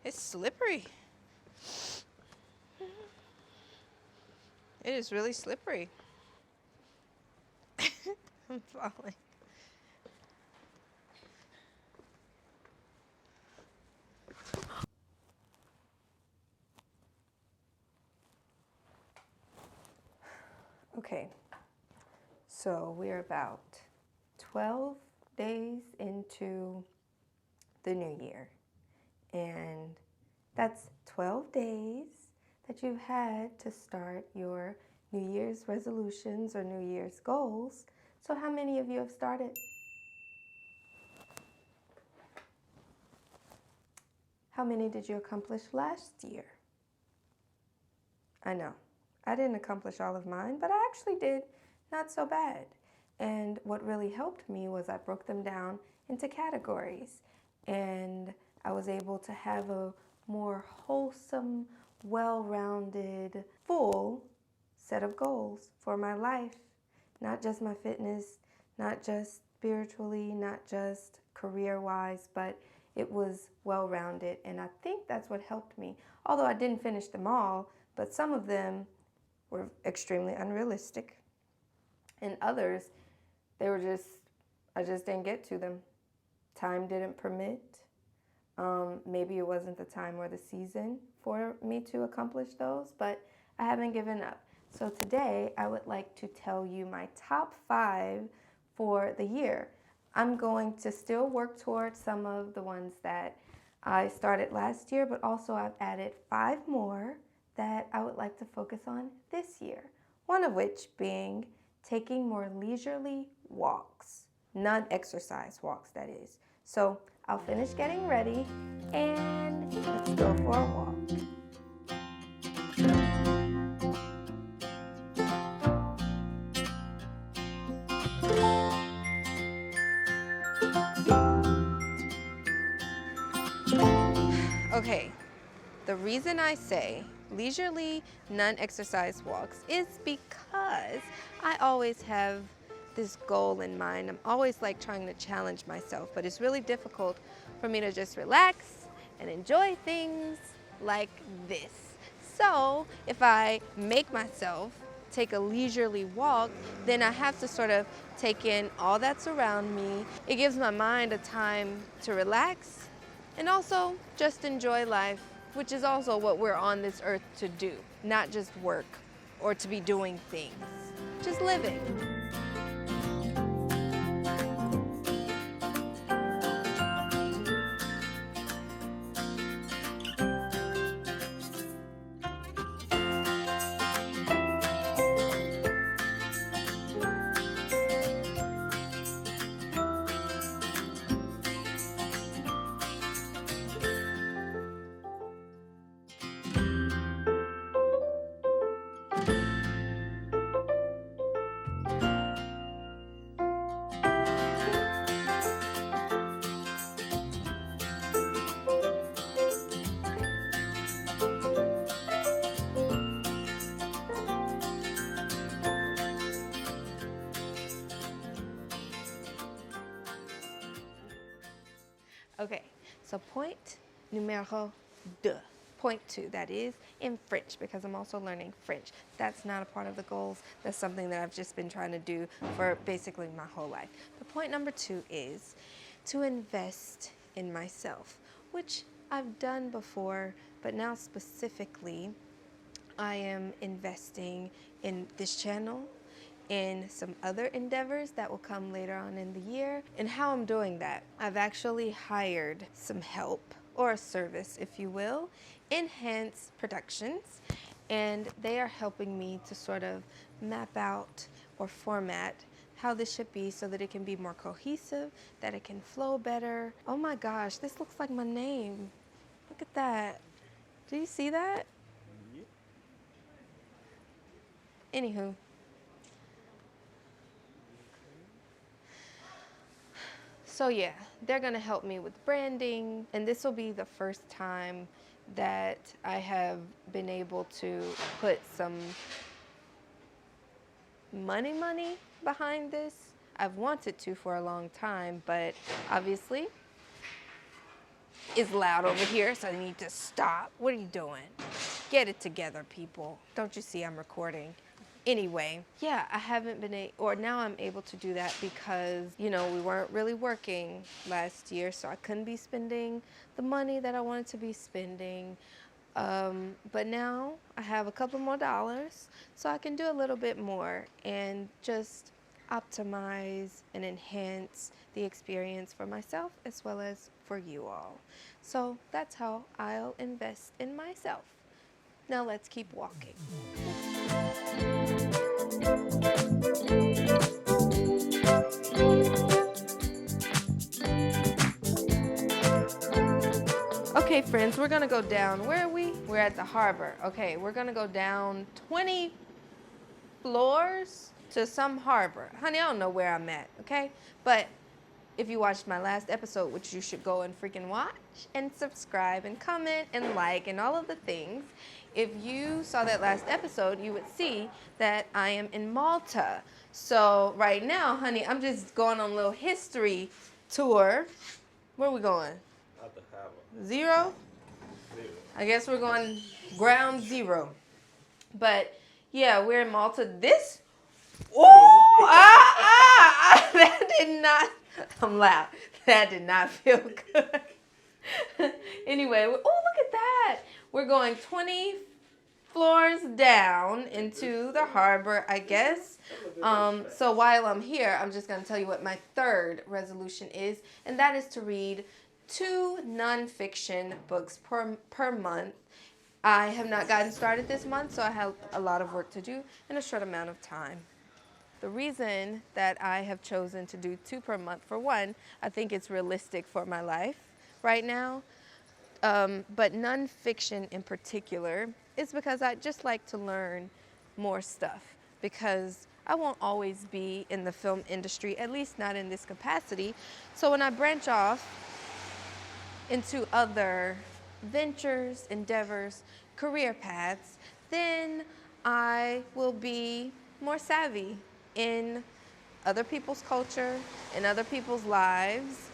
It's slippery. It is really slippery. I'm falling. Okay, so we're about 12 days into the new year. And that's 12 days that you've had to start your New Year's resolutions or New Year's goals. So how many of you have started? How many did you accomplish last year? I know, I didn't accomplish all of mine, but I actually did not so bad. And what really helped me was I broke them down into categories, and I was able to have a more wholesome, well-rounded, full set of goals for my life. Not just my fitness, not just spiritually, not just career-wise, but it was well-rounded, and I think that's what helped me. Although I didn't finish them all, but some of them were extremely unrealistic, and others, I just didn't get to them. Time didn't permit. Maybe it wasn't the time or the season for me to accomplish those, but I haven't given up. So today, I would like to tell you my top 5 for the year. I'm going to still work towards some of the ones that I started last year, but also I've added 5 more that I would like to focus on this year. One of which being taking more leisurely walks, non-exercise walks, that is. So I'll finish getting ready and let's go for a walk. Okay, the reason I say leisurely non-exercise walks is because I always have this goal in mind. I'm always like trying to challenge myself, but it's really difficult for me to just relax and enjoy things like this. So if I make myself take a leisurely walk, then I have to sort of take in all that's around me. It gives my mind a time to relax and also just enjoy life, which is also what we're on this earth to do, not just work or to be doing things, just living. Okay, so point numéro 2. Point 2, that is, in French, because I'm also learning French. That's not a part of the goals. That's something that I've just been trying to do for basically my whole life. But point number 2 is to invest in myself, which I've done before, but now specifically, I am investing in this channel, in some other endeavors that will come later on in the year. And how I'm doing that, I've actually hired some help, or a service if you will, Enhance Productions, and they are helping me to sort of map out or format how this should be so that it can be more cohesive, that it can flow better. Oh my gosh, this looks like my name. Look at that. Do you see that? Anywho, so yeah, they're gonna help me with branding, and this will be the first time that I have been able to put some money behind this. I've wanted to for a long time, but obviously is loud over here, so I need to stop. What are you doing? Get it together, people. Don't you see I'm recording? Anyway, yeah, I haven't been or now I'm able to do that because, you know, we weren't really working last year, so I couldn't be spending the money that I wanted to be spending. But now I have a couple more dollars, so I can do a little bit more and just optimize and enhance the experience for myself as well as for you all. So that's how I'll invest in myself. Now let's keep walking. Okay, friends, we're gonna go down. Where are we? We're at the harbor. Okay, we're gonna go down 20 floors to some harbor. Honey, I don't know where I'm at, okay? But if you watched my last episode, which you should go and freaking watch and subscribe and comment and like and all of the things, if you saw that last episode, you would see that I am in Malta. So right now, honey, I'm just going on a little history tour. Where are we going? At the harbor. Zero? I guess we're going ground zero. But yeah, we're in Malta. This, that did not, I'm loud. That did not feel good. Anyway, oh, look at that. We're going 20 floors down into the harbor, I guess. So while I'm here, I'm just going to tell you what my third resolution is, and that is to read 2 nonfiction books per month. I have not gotten started this month, so I have a lot of work to do in a short amount of time. The reason that I have chosen to do 2 per month, for one, I think it's realistic for my life right now. But nonfiction in particular is because I just like to learn more stuff, because I won't always be in the film industry, at least not in this capacity. So when I branch off into other ventures, endeavors, career paths, then I will be more savvy in other people's culture, in other people's lives,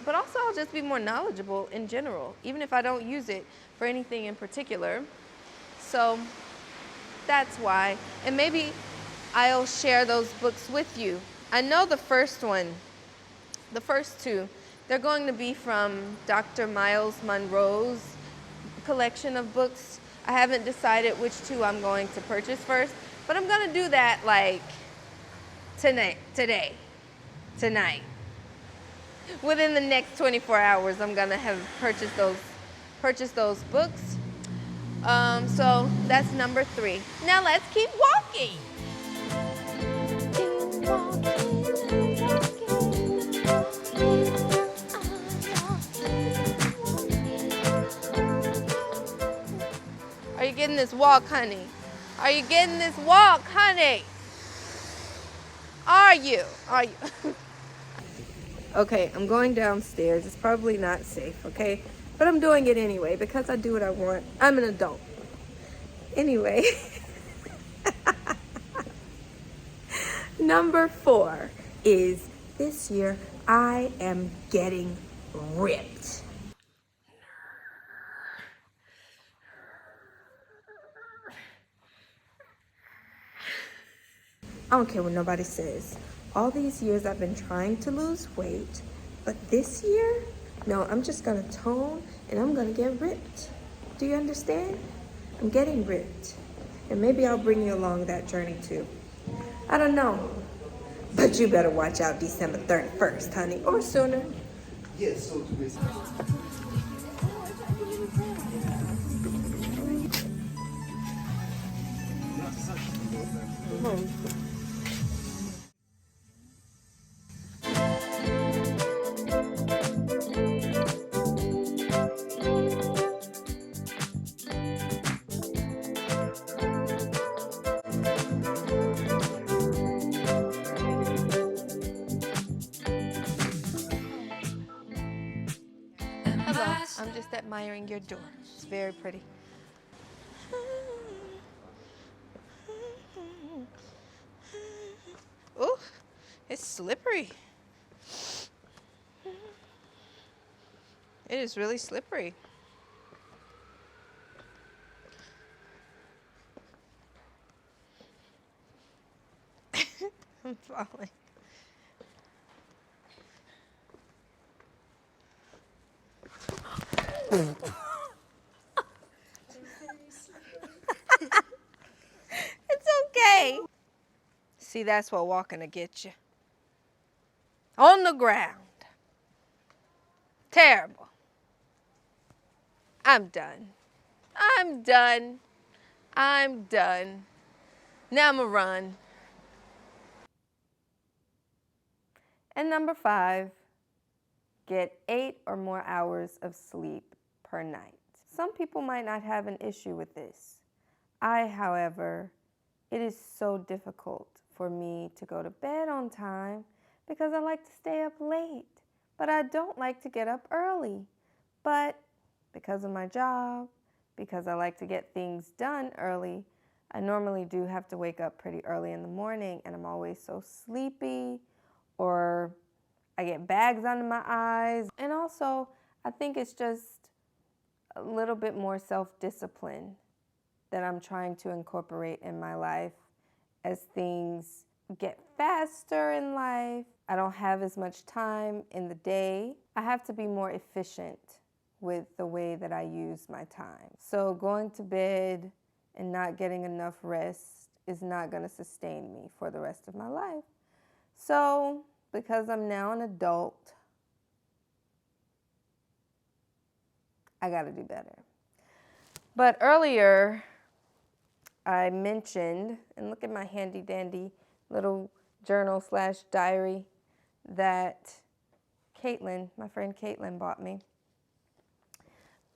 but also I'll just be more knowledgeable in general, even if I don't use it for anything in particular. So that's why, and maybe I'll share those books with you. I know the first 2, they're going to be from Dr. Miles Monroe's collection of books. I haven't decided which 2 I'm going to purchase first, but I'm going to do that like tonight. Within the next 24 hours, I'm going to have purchased those books. So that's number 3. Now let's keep walking. Are you getting this walk, honey? Are you getting this walk, honey? Are you? Okay, I'm going downstairs. It's probably not safe, okay? But I'm doing it anyway because I do what I want. I'm an adult. Anyway. Number 4 is this year I am getting ripped. I don't care what nobody says. All these years I've been trying to lose weight, but this year, no, I'm just gonna tone and I'm gonna get ripped. Do you understand? I'm getting ripped. And maybe I'll bring you along that journey too. I don't know. But you better watch out December 31st, honey, or sooner. Yes, so to be. Hello, I'm just admiring your door. It's very pretty. Ooh, it's slippery. It is really slippery. I'm falling. It's okay. See, that's what walking to get you. On the ground. Terrible. I'm done. I'm done. I'm done. Now I'm going to run. And number 5, get 8 or more hours of sleep per night. Some people might not have an issue with this. However, it is so difficult for me to go to bed on time because I like to stay up late, but I don't like to get up early. But because of my job, because I like to get things done early, I normally do have to wake up pretty early in the morning, and I'm always so sleepy, or I get bags under my eyes. And also, I think it's just a little bit more self-discipline that I'm trying to incorporate in my life as things get faster in life. I don't have as much time in the day. I have to be more efficient with the way that I use my time. So going to bed and not getting enough rest is not going to sustain me for the rest of my life. So because I'm now an adult, I got to do better. But earlier, I mentioned, and look at my handy dandy little journal / diary that Caitlin, my friend Caitlin, bought me.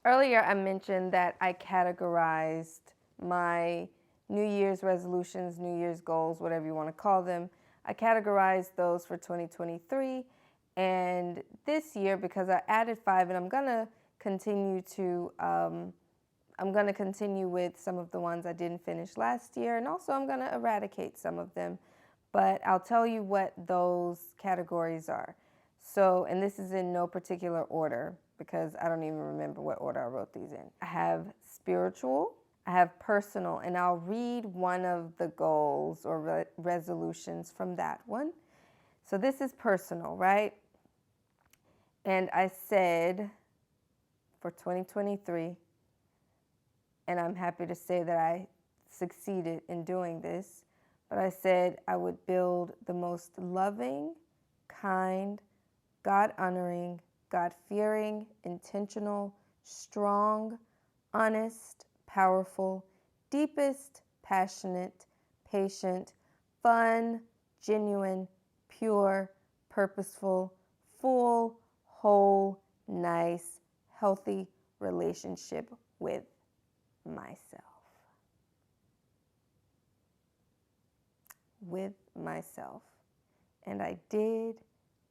Earlier, I mentioned that I categorized my New Year's resolutions, New Year's goals, whatever you want to call them. I categorized those for 2023, and this year, because I added 5, and I'm gonna continue with some of the ones I didn't finish last year, and also I'm gonna eradicate some of them, but I'll tell you what those categories are. So, and this is in no particular order because I don't even remember what order I wrote these in. I have spiritual, I have personal, and I'll read one of the goals or resolutions from that one. So this is personal, right? And I said for 2023, and I'm happy to say that I succeeded in doing this, but I said I would build the most loving, kind, God-honoring, God-fearing, intentional, strong, honest, powerful, deepest, passionate, patient, fun, genuine, pure, purposeful, full, whole, nice, healthy relationship with myself. With myself. And I did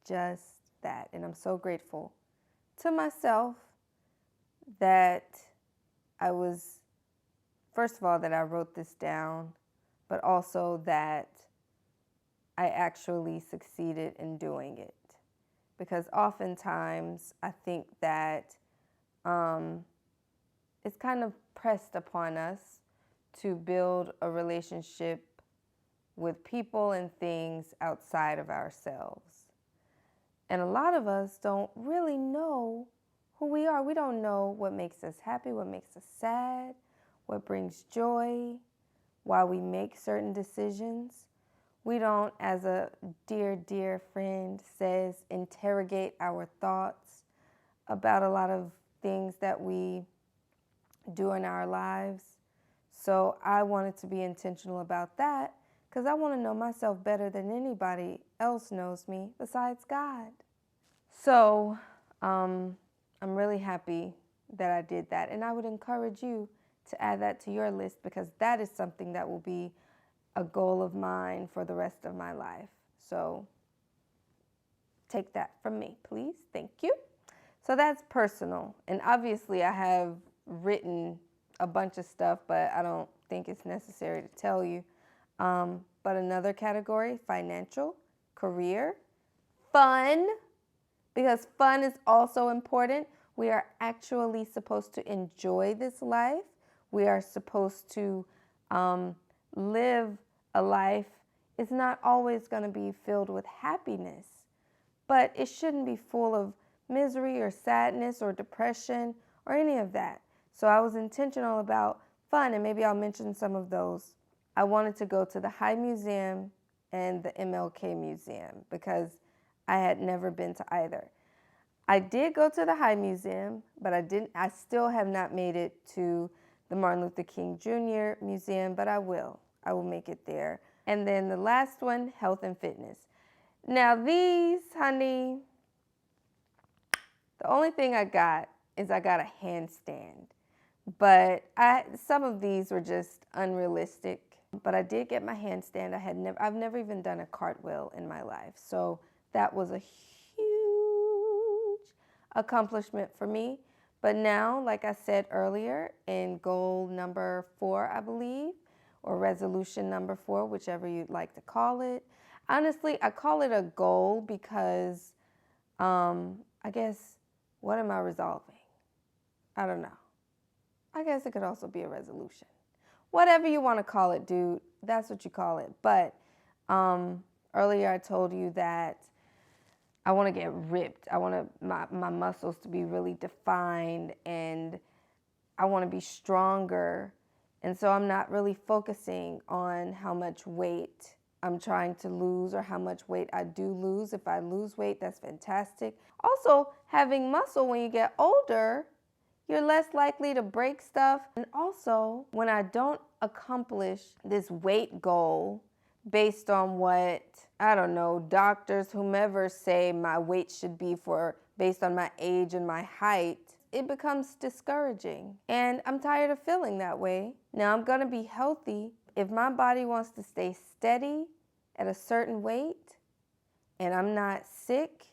just that. And I'm so grateful to myself that I was, first of all, that I wrote this down, but also that I actually succeeded in doing it. Because oftentimes I think that it's kind of pressed upon us to build a relationship with people and things outside of ourselves. And a lot of us don't really know who we are. We don't know what makes us happy, what makes us sad, what brings joy, why we make certain decisions. We don't, as a dear, dear friend says, interrogate our thoughts about a lot of things that we do in our lives. So I wanted to be intentional about that because I want to know myself better than anybody else knows me besides God. So I'm really happy that I did that. And I would encourage you to add that to your list because that is something that will be a goal of mine for the rest of my life. So take that from me, please. Thank you. So that's personal. And obviously I have written a bunch of stuff, but I don't think it's necessary to tell you. But another category, financial, career, fun, because fun is also important. We are actually supposed to enjoy this life. We are supposed to live a life. It's not always going to be filled with happiness, but it shouldn't be full of misery or sadness or depression or any of that. So I was intentional about fun, and maybe I'll mention some of those. I wanted to go to the High Museum and the MLK Museum because I had never been to either. I did go to the High Museum, but I still have not made it to the Martin Luther King Jr. Museum, but I will make it there. And then the last one, health and fitness. Now these, honey, the only thing I got is I got a handstand, but some of these were just unrealistic. But I did get my handstand. I've never even done a cartwheel in my life, so that was a huge accomplishment for me. But now, like I said earlier, in goal number 4, I believe, or resolution number 4, whichever you'd like to call it. Honestly, I call it a goal because I guess, what am I resolving? I don't know. I guess it could also be a resolution. Whatever you want to call it, dude, that's what you call it. But earlier I told you that I want to get ripped. I want my muscles to be really defined, and I want to be stronger. And so I'm not really focusing on how much weight I'm trying to lose or how much weight I do lose. If I lose weight, that's fantastic. Also, having muscle when you get older, you're less likely to break stuff. And also, when I don't accomplish this weight goal based on what, I don't know, doctors, whomever say my weight should be based on my age and my height, it becomes discouraging. And I'm tired of feeling that way. Now, I'm gonna be healthy. If my body wants to stay steady at a certain weight, and I'm not sick,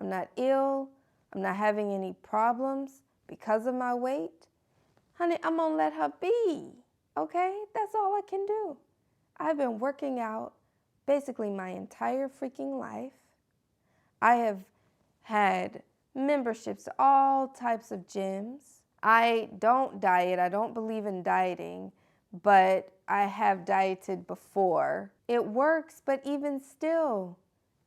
I'm not ill, I'm not having any problems because of my weight, honey, I'm gonna let her be, okay? That's all I can do. I've been working out basically my entire freaking life. I have had memberships to all types of gyms. I don't diet. I don't believe in dieting, but I have dieted before. It works, but even still,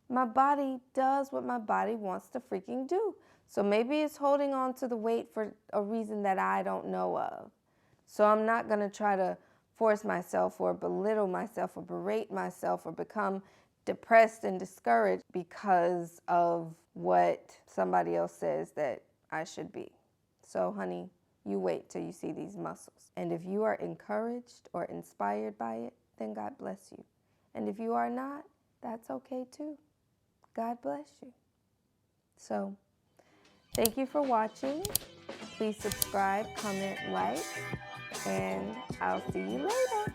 my body does what my body wants to freaking do. So maybe it's holding on to the weight for a reason that I don't know of. So I'm not going to try to force myself or belittle myself or berate myself or become depressed and discouraged because of what somebody else says that I should be. So, honey, you wait till you see these muscles. And if you are encouraged or inspired by it, then God bless you. And if you are not, that's okay too. God bless you. So, thank you for watching. Please subscribe, comment, like, and I'll see you later.